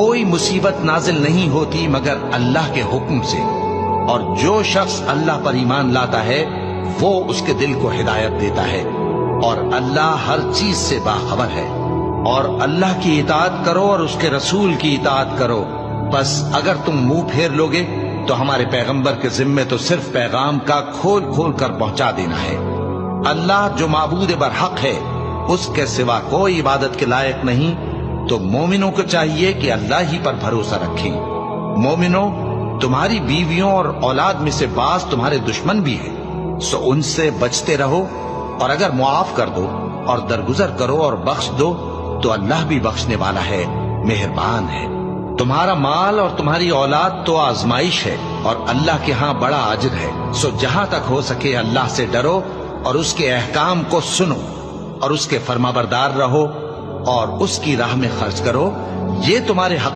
کوئی مصیبت نازل نہیں ہوتی مگر اللہ کے حکم سے، اور جو شخص اللہ پر ایمان لاتا ہے وہ اس کے دل کو ہدایت دیتا ہے، اور اللہ ہر چیز سے باخبر ہے۔ اور اللہ کی اطاعت کرو اور اس کے رسول کی اطاعت کرو، بس اگر تم منہ پھیر لوگے تو ہمارے پیغمبر کے ذمے تو صرف پیغام کا کھول کھول کر پہنچا دینا ہے۔ اللہ جو معبود برحق ہے، اس کے سوا کوئی عبادت کے لائق نہیں، تو مومنوں کو چاہیے کہ اللہ ہی پر بھروسہ رکھیں۔ مومنوں، تمہاری بیویوں اور اولاد میں سے بعض تمہارے دشمن بھی ہیں، سو ان سے بچتے رہو، اور اگر معاف کر دو اور درگزر کرو اور بخش دو تو اللہ بھی بخشنے والا ہے، مہربان ہے۔ تمہارا مال اور تمہاری اولاد تو آزمائش ہے، اور اللہ کے ہاں بڑا اجر ہے، سو جہاں تک ہو سکے اللہ سے ڈرو اور اس کے احکام کو سنو اور اس کے فرمانبردار رہو اور اس کی راہ میں خرچ کرو، یہ تمہارے حق